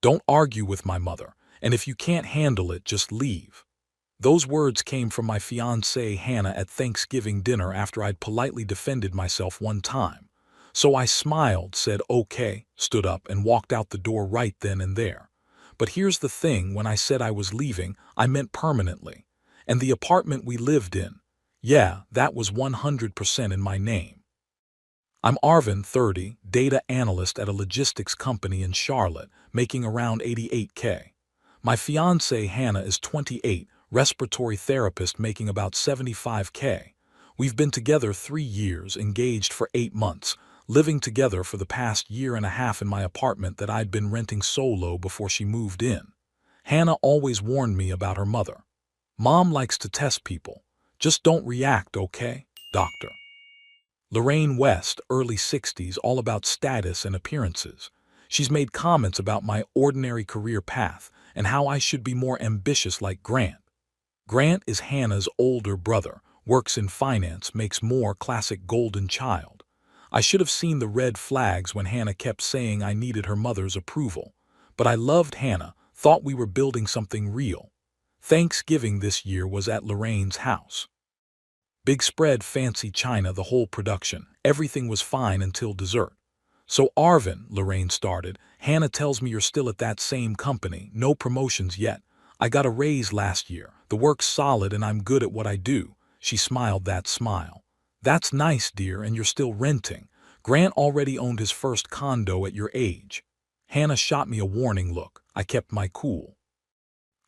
Don't argue with my mother, and if you can't handle it, just leave. Those words came from my fiancée Hannah at Thanksgiving dinner after I'd politely defended myself one time. So I smiled, said okay, stood up, and walked out the door right then and there. But here's the thing, when I said I was leaving, I meant permanently. And the apartment we lived in, yeah, that was 100% in my name. I'm Arvin, 30, data analyst at a logistics company in Charlotte, making around 88K. My fiancée Hannah is 28, respiratory therapist, making about 75K. We've been together 3 years, engaged for 8 months, living together for the past year and a half in my apartment that I'd been renting solo before she moved in. Hannah always warned me about her mother. Mom likes to test people. Just don't react, okay, doctor? Lorraine West, early 60s, all about status and appearances. She's made comments about my ordinary career path and how I should be more ambitious like Grant. Grant is Hannah's older brother, works in finance, makes more, classic golden child. I should have seen the red flags when Hannah kept saying I needed her mother's approval. But I loved Hannah, thought we were building something real. Thanksgiving this year was at Lorraine's house. Big spread, fancy china, the whole production. Everything was fine until dessert. So Arvin, Lorraine started, Hannah tells me you're still at that same company, no promotions yet. I got a raise last year, the work's solid and I'm good at what I do. She smiled that smile. That's nice, dear, and you're still renting. Grant already owned his first condo at your age. Hannah shot me a warning look. I kept my cool.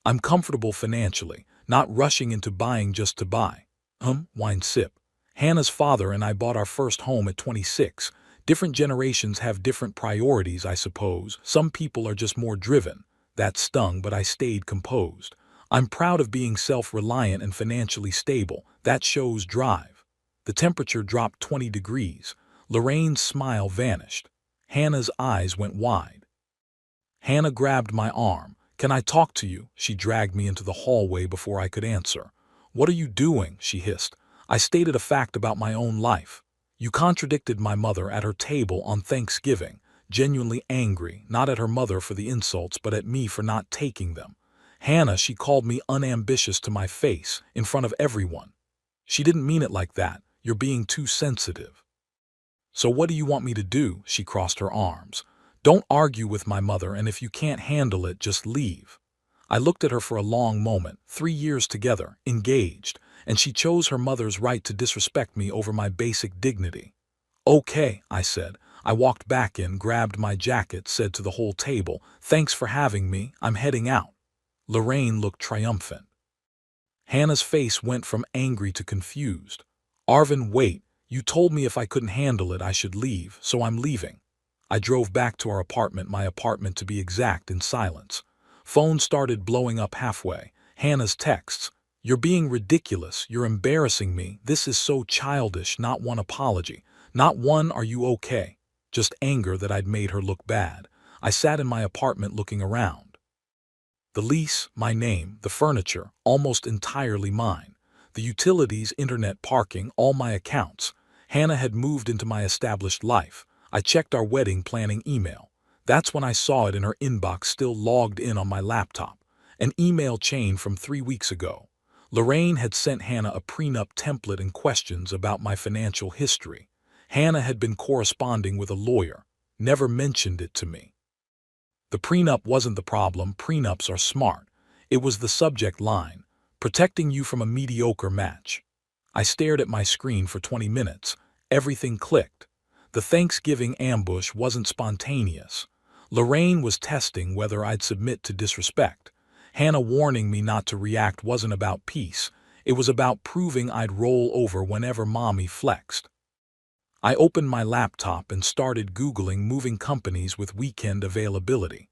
I'm comfortable financially, not rushing into buying just to buy. Wine sip. Hannah's father and I bought our first home at 26. Different generations have different priorities, I suppose. Some people are just more driven. That stung, but I stayed composed. I'm proud of being self-reliant and financially stable. That shows drive. The temperature dropped 20 degrees. Lorraine's smile vanished. Hannah's eyes went wide. Hannah grabbed my arm. Can I talk to you? She dragged me into the hallway before I could answer. What are you doing? She hissed. I stated a fact about my own life. You contradicted my mother at her table on Thanksgiving, genuinely angry, not at her mother for the insults, but at me for not taking them. Hannah, she called me unambitious to my face, in front of everyone. She didn't mean it like that. You're being too sensitive. So what do you want me to do? She crossed her arms. Don't argue with my mother, and if you can't handle it, just leave. I looked at her for a long moment, 3 years together, engaged, and she chose her mother's right to disrespect me over my basic dignity. Okay, I said. I walked back in, grabbed my jacket, said to the whole table, thanks for having me, I'm heading out. Lorraine looked triumphant. Hannah's face went from angry to confused. Arvin, wait, you told me if I couldn't handle it I should leave, so I'm leaving. I drove back to our apartment, my apartment to be exact, in silence. Phone started blowing up halfway. Hannah's texts. You're being ridiculous. You're embarrassing me. This is so childish. Not one apology. Not one, are you okay? Just anger that I'd made her look bad. I sat in my apartment looking around. The lease, my name, the furniture, almost entirely mine. The utilities, internet, parking, all my accounts. Hannah had moved into my established life. I checked our wedding planning email. That's when I saw it in her inbox, still logged in on my laptop. An email chain from 3 weeks ago. Lorraine had sent Hannah a prenup template and questions about my financial history. Hannah had been corresponding with a lawyer, never mentioned it to me. The prenup wasn't the problem, prenups are smart. It was the subject line, protecting you from a mediocre match. I stared at my screen for 20 minutes. Everything clicked. The Thanksgiving ambush wasn't spontaneous. Lorraine was testing whether I'd submit to disrespect. Hannah warning me not to react wasn't about peace. It was about proving I'd roll over whenever mommy flexed. I opened my laptop and started Googling moving companies with weekend availability.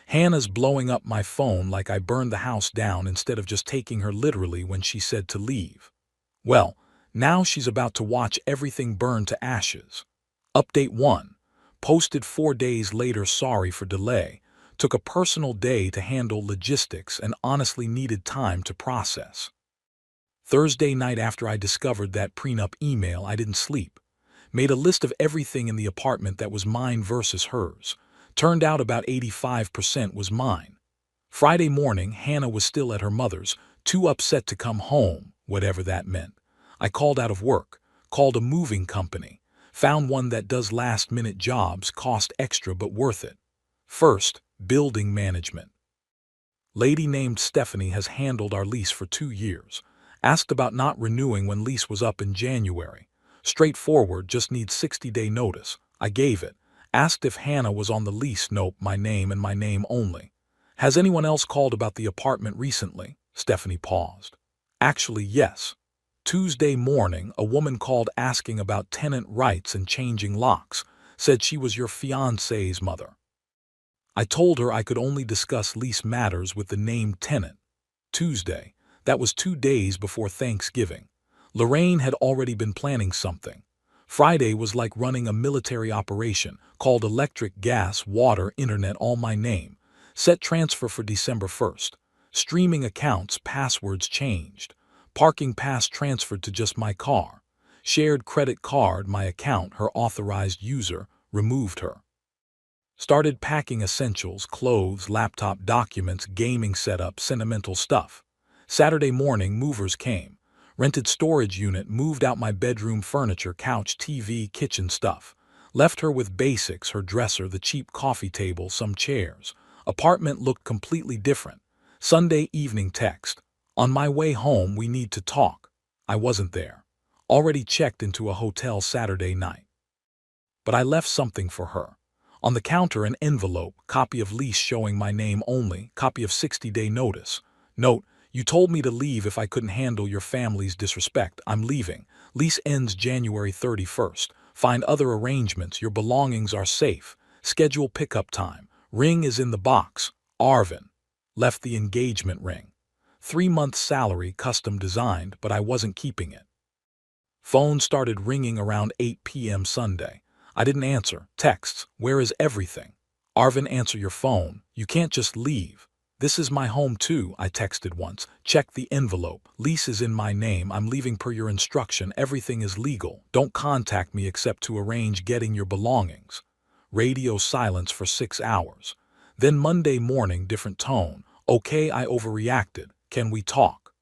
Hannah's blowing up my phone like I burned the house down instead of just taking her literally when she said to leave. Well, now she's about to watch everything burn to ashes. Update 1. Posted 4 days later, sorry for delay. Took a personal day to handle logistics and honestly needed time to process. Thursday night after I discovered that prenup email, I didn't sleep. Made a list of everything in the apartment that was mine versus hers. Turned out about 85% was mine. Friday morning, Hannah was still at her mother's, too upset to come home, whatever that meant. I called out of work, called a moving company, found one that does last-minute jobs, cost extra but worth it. First, building management. Lady named Stephanie has handled our lease for 2 years. Asked about not renewing when lease was up in January. Straightforward, just needs 60-day notice. I gave it. Asked if Hannah was on the lease. Nope, my name and my name only. Has anyone else called about the apartment recently? Stephanie paused. Actually, yes. Tuesday morning, a woman called asking about tenant rights and changing locks. Said she was your fiancé's mother. I told her I could only discuss lease matters with the named tenant. Tuesday. That was 2 days before Thanksgiving. Lorraine had already been planning something. Friday was like running a military operation, called electric, gas, water, internet, all my name. Set transfer for December 1st. Streaming accounts, passwords changed. Parking pass transferred to just my car. Shared credit card, my account, her authorized user, removed her. Started packing essentials, clothes, laptop, documents, gaming setup, sentimental stuff. Saturday morning, movers came. Rented storage unit, moved out my bedroom furniture, couch, TV, kitchen stuff. Left her with basics, her dresser, the cheap coffee table, some chairs. Apartment looked completely different. Sunday evening text. On my way home, we need to talk. I wasn't there. Already checked into a hotel Saturday night. But I left something for her. On the counter, an envelope, copy of lease showing my name only, copy of 60-day notice. Note, you told me to leave if I couldn't handle your family's disrespect. I'm leaving. Lease ends January 31st. Find other arrangements. Your belongings are safe. Schedule pickup time. Ring is in the box. Arvin. Left the engagement ring. 3-month salary, custom designed, but I wasn't keeping it. Phone started ringing around 8 p.m. Sunday. I didn't answer. Texts, where is everything? Arvin, answer your phone. You can't just leave. This is my home too, I texted once. Check the envelope. Lease is in my name. I'm leaving per your instruction. Everything is legal. Don't contact me except to arrange getting your belongings. Radio silence for 6 hours. Then Monday morning, different tone. Okay, I overreacted. Can we talk?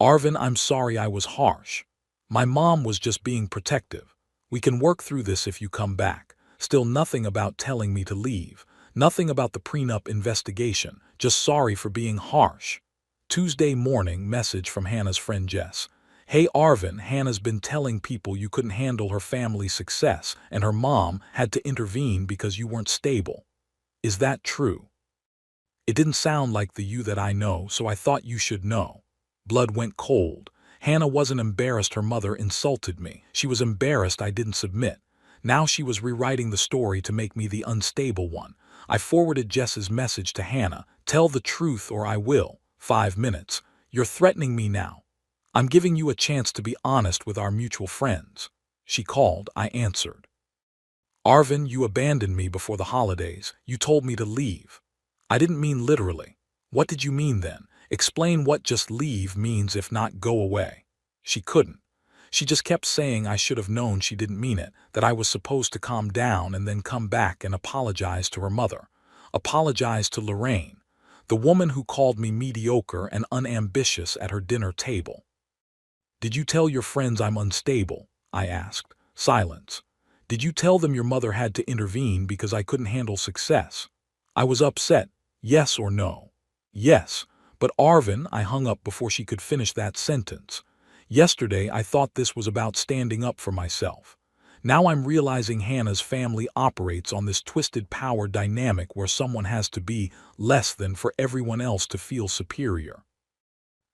Arvin, I'm sorry I was harsh. My mom was just being protective. We can work through this if you come back. Still nothing about telling me to leave. Nothing about the prenup investigation. Just sorry for being harsh. Tuesday morning, message from Hannah's friend Jess. Hey Arvin, Hannah's been telling people you couldn't handle her family's success and her mom had to intervene because you weren't stable. Is that true? It didn't sound like the you that I know, so I thought you should know. Blood went cold. Hannah wasn't embarrassed her mother insulted me. She was embarrassed I didn't submit. Now she was rewriting the story to make me the unstable one. I forwarded Jess's message to Hannah. Tell the truth or I will. 5 minutes. You're threatening me now. I'm giving you a chance to be honest with our mutual friends. She called. I answered. Arvin, you abandoned me before the holidays. You told me to leave. I didn't mean literally. What did you mean then? Explain what just leave means, if not go away. She couldn't. She just kept saying I should have known she didn't mean it, that I was supposed to calm down and then come back and apologize to her mother. Apologize to Lorraine, the woman who called me mediocre and unambitious at her dinner table. Did you tell your friends I'm unstable? I asked. Silence. Did you tell them your mother had to intervene because I couldn't handle success? I was upset. Yes or no? Yes. But Arvin, I hung up before she could finish that sentence. Yesterday I thought this was about standing up for myself. Now I'm realizing Hannah's family operates on this twisted power dynamic where someone has to be less than for everyone else to feel superior.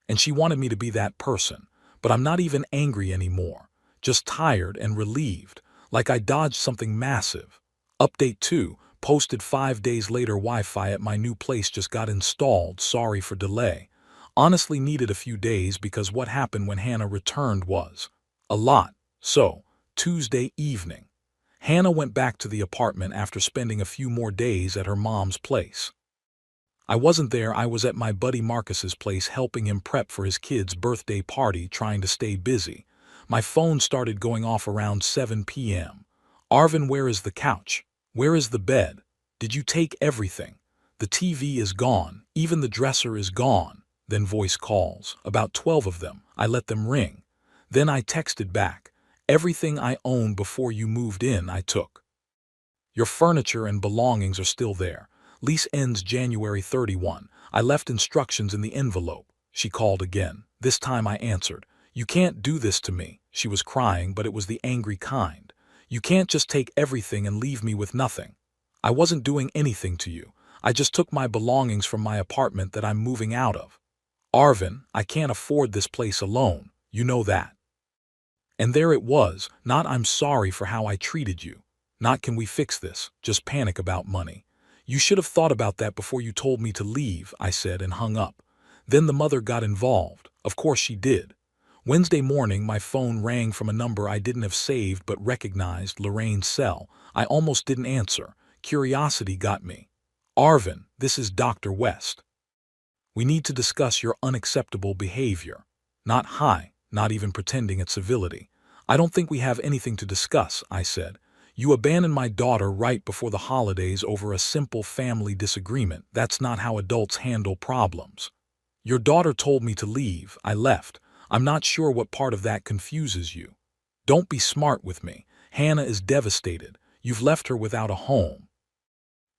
And she wanted me to be that person, but I'm not even angry anymore, just tired and relieved, like I dodged something massive. Update 2. Posted 5 days later. Wi-Fi at my new place just got installed. Sorry for delay. Honestly needed a few days because what happened when Hannah returned was a lot. So, Tuesday evening, Hannah went back to the apartment after spending a few more days at her mom's place. I wasn't there. I was at my buddy Marcus's place helping him prep for his kid's birthday party, trying to stay busy. My phone started going off around 7 p.m. Arvin, where is the couch? Where is the bed? Did you take everything? The TV is gone. Even the dresser is gone. Then voice calls. About 12 of them. I let them ring. Then I texted back. Everything I owned before you moved in, I took. Your furniture and belongings are still there. Lease ends January 31. I left instructions in the envelope. She called again. This time I answered. You can't do this to me. She was crying, but it was the angry kind. You can't just take everything and leave me with nothing. I wasn't doing anything to you. I just took my belongings from my apartment that I'm moving out of. Arvin, I can't afford this place alone. You know that. And there it was, not I'm sorry for how I treated you. Not can we fix this, just panic about money. You should have thought about that before you told me to leave, I said and hung up. Then the mother got involved. Of course she did. Wednesday morning my phone rang from a number I didn't have saved but recognized, Lorraine's cell. I almost didn't answer. Curiosity got me. Arvin, this is Dr. West. We need to discuss your unacceptable behavior. Not hi, not even pretending at civility. I don't think we have anything to discuss, I said. You abandoned my daughter right before the holidays over a simple family disagreement. That's not how adults handle problems. Your daughter told me to leave. I left. I'm not sure what part of that confuses you. Don't be smart with me. Hannah is devastated. You've left her without a home.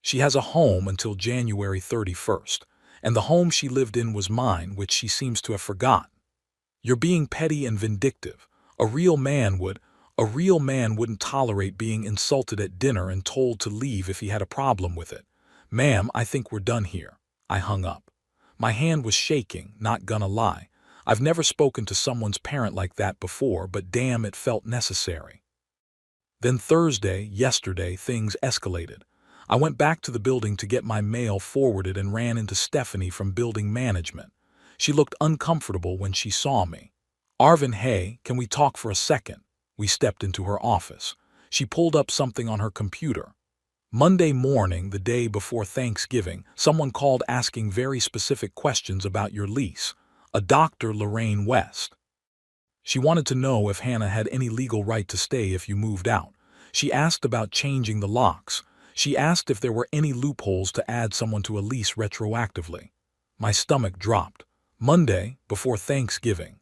She has a home until January 31st, and the home she lived in was mine, which she seems to have forgotten. You're being petty and vindictive. A real man wouldn't tolerate being insulted at dinner and told to leave if he had a problem with it. Ma'am, I think we're done here. I hung up. My hand was shaking, not gonna lie. I've never spoken to someone's parent like that before, but damn, it felt necessary. Then yesterday, things escalated. I went back to the building to get my mail forwarded and ran into Stephanie from building management. She looked uncomfortable when she saw me. Arvin, hey, can we talk for a second? We stepped into her office. She pulled up something on her computer. Monday morning, the day before Thanksgiving, someone called asking very specific questions about your lease. A Dr. Lorraine West. She wanted to know if Hannah had any legal right to stay if you moved out. She asked about changing the locks. She asked if there were any loopholes to add someone to a lease retroactively. My stomach dropped. Monday, before Thanksgiving.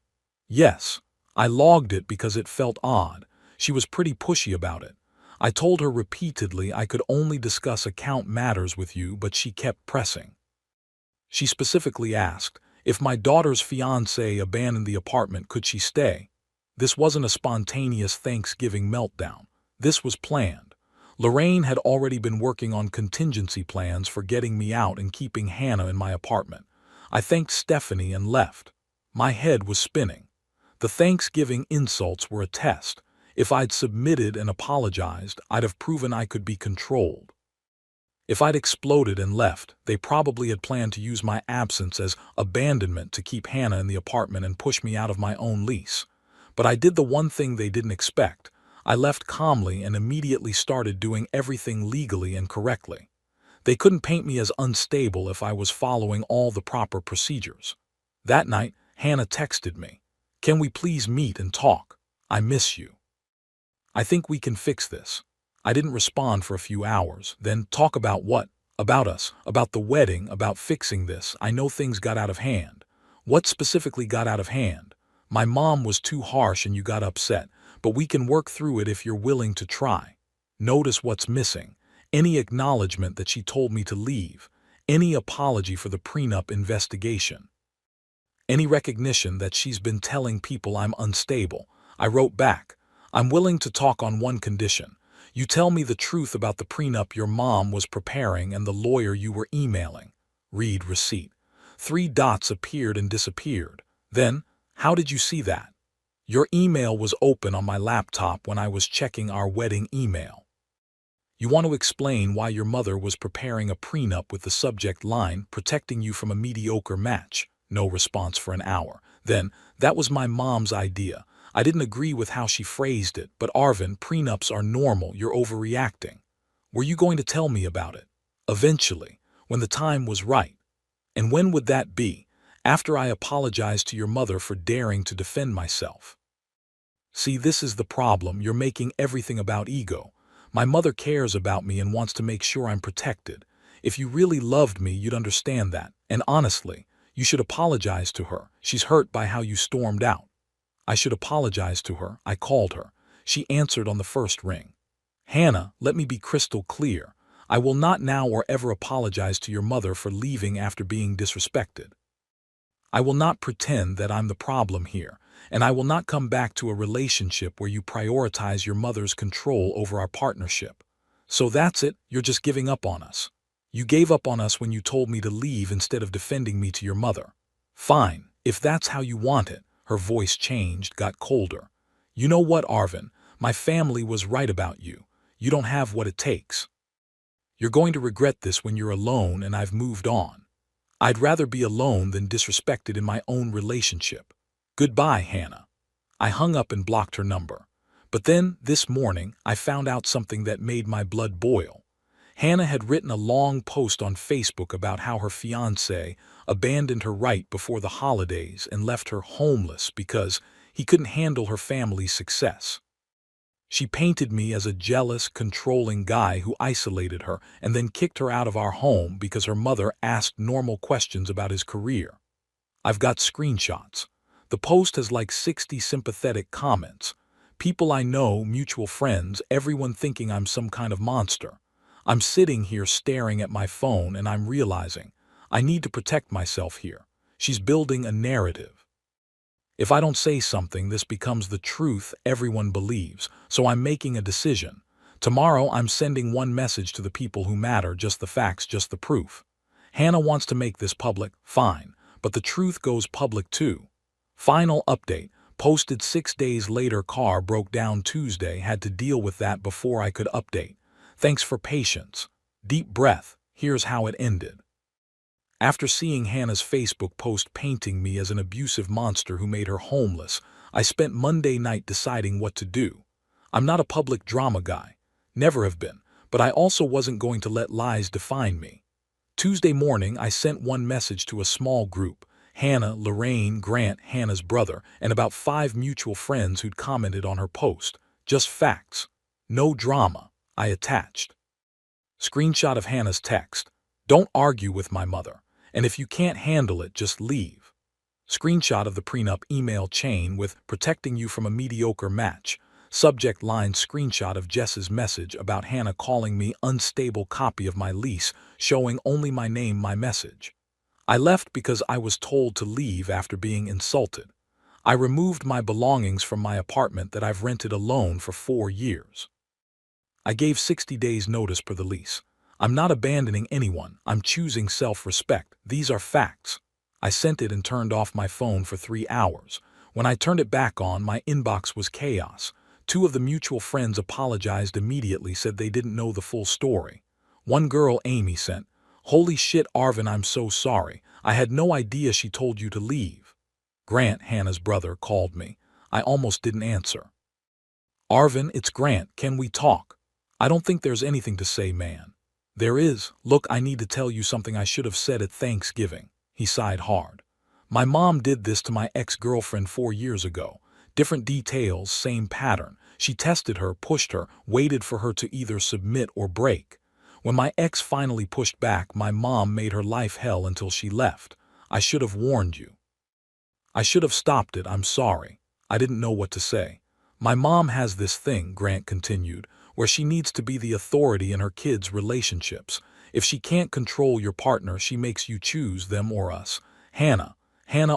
Yes, I logged it because it felt odd. She was pretty pushy about it. I told her repeatedly I could only discuss account matters with you, but she kept pressing. She specifically asked, if my daughter's fiancé abandoned the apartment, could she stay? This wasn't a spontaneous Thanksgiving meltdown. This was planned. Lorraine had already been working on contingency plans for getting me out and keeping Hannah in my apartment. I thanked Stephanie and left. My head was spinning. The Thanksgiving insults were a test. If I'd submitted and apologized, I'd have proven I could be controlled. If I'd exploded and left, they probably had planned to use my absence as abandonment to keep Hannah in the apartment and push me out of my own lease. But I did the one thing they didn't expect. I left calmly and immediately started doing everything legally and correctly. They couldn't paint me as unstable if I was following all the proper procedures. That night, Hannah texted me. Can we please meet and talk? I miss you. I think we can fix this. I didn't respond for a few hours. Then, talk about what? About us, about the wedding, about fixing this. I know things got out of hand. What specifically got out of hand? My mom was too harsh and you got upset, but we can work through it if you're willing to try. Notice what's missing. Any acknowledgement that she told me to leave. Any apology for the prenup investigation. Any recognition that she's been telling people I'm unstable. I wrote back. I'm willing to talk on one condition. You tell me the truth about the prenup your mom was preparing and the lawyer you were emailing. Read receipt. 3 dots appeared and disappeared. Then, how did you see that? Your email was open on my laptop when I was checking our wedding email. You want to explain why your mother was preparing a prenup with the subject line, protecting you from a mediocre match. No response for an hour. Then, that was my mom's idea. I didn't agree with how she phrased it, but Arvin, prenups are normal, you're overreacting. Were you going to tell me about it? Eventually, when the time was right. And when would that be? After I apologized to your mother for daring to defend myself. See, this is the problem. You're making everything about ego. My mother cares about me and wants to make sure I'm protected. If you really loved me, you'd understand that. And honestly, you should apologize to her. She's hurt by how you stormed out." I should apologize to her. I called her. She answered on the first ring. "Hannah, let me be crystal clear. I will not now or ever apologize to your mother for leaving after being disrespected. I will not pretend that I'm the problem here, and I will not come back to a relationship where you prioritize your mother's control over our partnership. So that's it, you're just giving up on us. You gave up on us when you told me to leave instead of defending me to your mother. Fine, if that's how you want it." Her voice changed, got colder. "You know what, Arvin? My family was right about you. You don't have what it takes. You're going to regret this when you're alone and I've moved on. I'd rather be alone than disrespected in my own relationship. Goodbye, Hannah." I hung up and blocked her number. But then, this morning, I found out something that made my blood boil. Hannah had written a long post on Facebook about how her fiancé abandoned her right before the holidays and left her homeless because he couldn't handle her family's success. She painted me as a jealous, controlling guy who isolated her and then kicked her out of our home because her mother asked normal questions about his career. I've got screenshots. The post has like 60 sympathetic comments. People I know, mutual friends, everyone thinking I'm some kind of monster. I'm sitting here staring at my phone and I'm realizing I need to protect myself here. She's building a narrative. If I don't say something, this becomes the truth everyone believes, so I'm making a decision. Tomorrow I'm sending one message to the people who matter, just the facts, just the proof. Hannah wants to make this public, fine, but the truth goes public too. Final update, posted 6 days later. Car broke down Tuesday, had to deal with that before I could update. Thanks for patience. Deep breath, here's how it ended. After seeing Hannah's Facebook post painting me as an abusive monster who made her homeless, I spent Monday night deciding what to do. I'm not a public drama guy. Never have been, but I also wasn't going to let lies define me. Tuesday morning, I sent one message to a small group: Hannah, Lorraine, Grant, Hannah's brother, and about 5 mutual friends who'd commented on her post. Just facts. No drama. I attached. Screenshot of Hannah's text: "Don't argue with my mother, and if you can't handle it, just leave." Screenshot of the prenup email chain with "protecting you from a mediocre match." Subject line: screenshot of Jess's message about Hannah calling me unstable copy of my lease, showing only my name, my message. I left because I was told to leave after being insulted. I removed my belongings from my apartment that I've rented alone for 4 years. I gave 60 days notice per the lease. I'm not abandoning anyone, I'm choosing self-respect. These are facts. I sent it and turned off my phone for 3 hours. When I turned it back on, my inbox was chaos. 2 of the mutual friends apologized immediately, said they didn't know the full story. One girl, Amy, sent, "Holy shit, Arvin, I'm so sorry. I had no idea she told you to leave." Grant, Hannah's brother, called me. I almost didn't answer. "Arvin, it's Grant. Can we talk?" "I don't think there's anything to say, man." "There is. Look, I need to tell you something I should have said at Thanksgiving." He sighed hard. "My mom did this to my ex-girlfriend 4 years ago. Different details, same pattern. She tested her, pushed her, waited for her to either submit or break. When my ex finally pushed back, my mom made her life hell until she left. I should have warned you. I should have stopped it. I'm sorry. I didn't know what to say. My mom has this thing," Grant continued, "where she needs to be the authority in her kids' relationships. If she can't control your partner, she makes you choose them or us. Hannah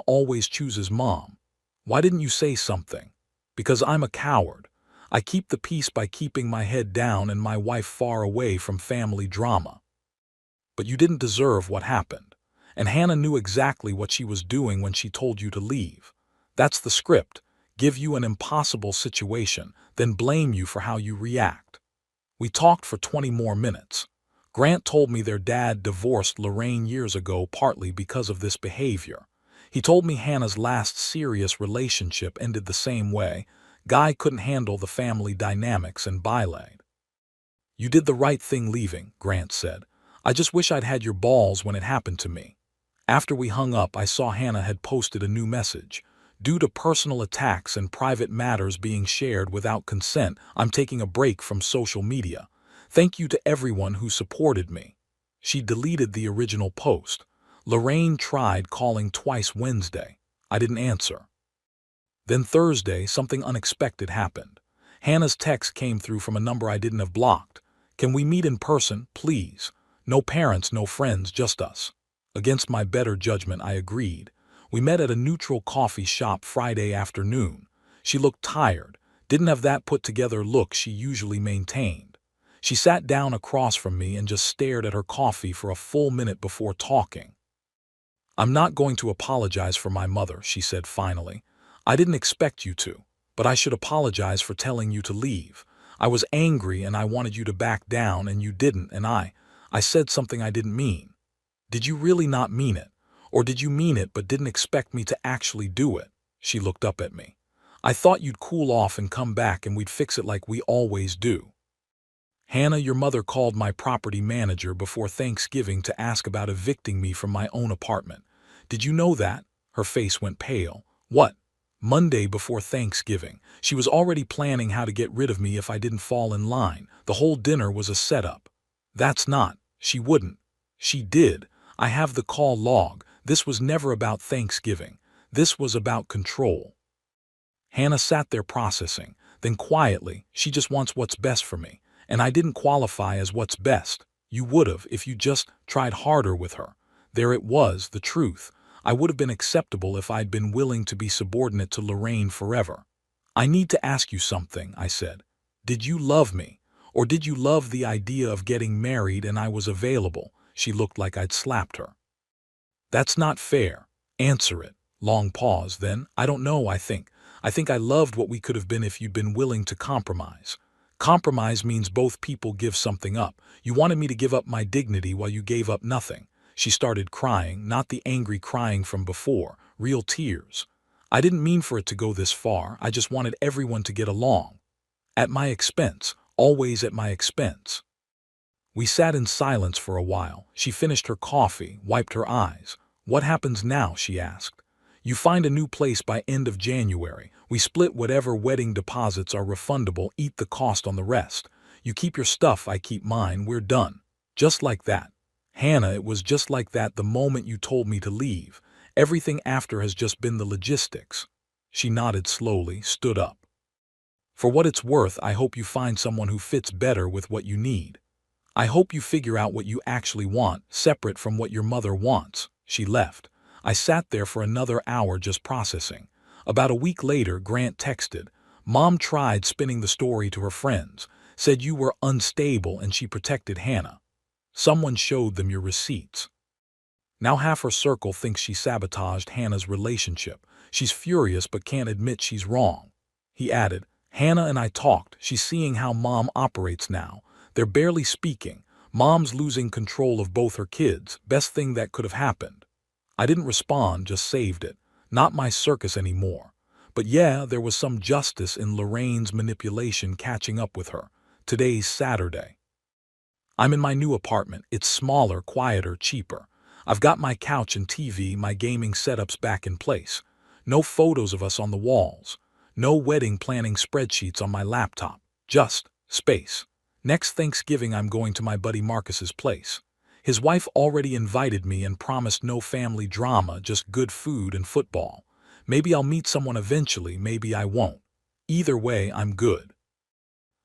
always chooses mom. Why didn't you say something?" "Because I'm a coward. I keep the peace by keeping my head down and my wife far away from family drama." "But you didn't deserve what happened. And Hannah knew exactly what she was doing when she told you to leave. That's the script. Give you an impossible situation, then blame you for how you react." We talked for 20 more minutes. Grant told me their dad divorced Lorraine years ago partly because of this behavior. He told me Hannah's last serious relationship ended the same way. Guy couldn't handle the family dynamics and bylaid. "You did the right thing leaving," Grant said. "I just wish I'd had your balls when it happened to me." After we hung up, I saw Hannah had posted a new message. Due to personal attacks and private matters being shared without consent, I'm taking a break from social media. Thank you to everyone who supported me." She deleted the original post. Lorraine tried calling twice Wednesday. I didn't answer. Then Thursday, something unexpected happened. Hannah's text came through from a number I didn't have blocked. "Can we meet in person, please? No parents, no friends, just us." Against my better judgment, I agreed. We met at a neutral coffee shop Friday afternoon. She looked tired, didn't have that put-together look she usually maintained. She sat down across from me and just stared at her coffee for a full minute before talking. "I'm not going to apologize for my mother," she said finally. "I didn't expect you to, but I should apologize for telling you to leave. I was angry and I wanted you to back down and you didn't, and I said something I didn't mean." "Did you really not mean it? Or did you mean it but didn't expect me to actually do it?" She looked up at me. "I thought you'd cool off and come back and we'd fix it like we always do." "Hannah, your mother called my property manager before Thanksgiving to ask about evicting me from my own apartment. Did you know that?" Her face went pale. "What? Monday before Thanksgiving. She was already planning how to get rid of me if I didn't fall in line. The whole dinner was a setup." "That's not. She wouldn't." "She did. I have the call log. This was never about Thanksgiving. This was about control." Hannah sat there processing. Then quietly, "She just wants what's best for me. And I didn't qualify as what's best. You would've if you just tried harder with her." There it was, the truth. I would have been acceptable if I'd been willing to be subordinate to Lorraine forever. "I need to ask you something," I said. "Did you love me? Or did you love the idea of getting married and I was available?" She looked like I'd slapped her. "That's not fair. Answer it." Long pause, then, "I don't know, I think I loved what we could have been if you'd been willing to compromise." "Compromise means both people give something up. You wanted me to give up my dignity while you gave up nothing." She started crying, not the angry crying from before, real tears. "I didn't mean for it to go this far. I just wanted everyone to get along. At my expense, always at my expense." We sat in silence for a while. She finished her coffee, wiped her eyes. "What happens now?" she asked. "You find a new place by end of January. We split whatever wedding deposits are refundable, eat the cost on the rest. You keep your stuff, I keep mine, we're done." Just like that. "Hannah, it was just like that the moment you told me to leave. Everything after has just been the logistics." She nodded slowly, stood up. "For what it's worth, I hope you find someone who fits better with what you need. I hope you figure out what you actually want, separate from what your mother wants." She left. I sat there for another hour just processing. About a week later, Grant texted. "Mom tried spinning the story to her friends, said you were unstable and she protected Hannah. Someone showed them your receipts. Now half her circle thinks she sabotaged Hannah's relationship. She's furious but can't admit she's wrong." He added, "Hannah and I talked. She's seeing how Mom operates now. They're barely speaking. Mom's losing control of both her kids. Best thing that could have happened." I didn't respond, just saved it. Not my circus anymore. But yeah, there was some justice in Lorraine's manipulation catching up with her. Today's Saturday. I'm in my new apartment. It's smaller, quieter, cheaper. I've got my couch and TV, my gaming setups back in place. No photos of us on the walls. No wedding planning spreadsheets on my laptop. Just space. Next Thanksgiving I'm going to my buddy Marcus's place. His wife already invited me and promised no family drama, just good food and football. Maybe I'll meet someone eventually, maybe I won't. Either way, I'm good.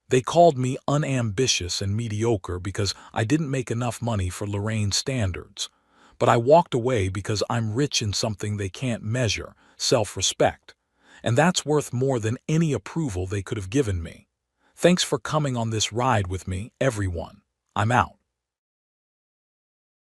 They called me unambitious and mediocre because I didn't make enough money for Lorraine's standards. But I walked away because I'm rich in something they can't measure, self-respect. And that's worth more than any approval they could have given me. Thanks for coming on this ride with me, everyone. I'm out.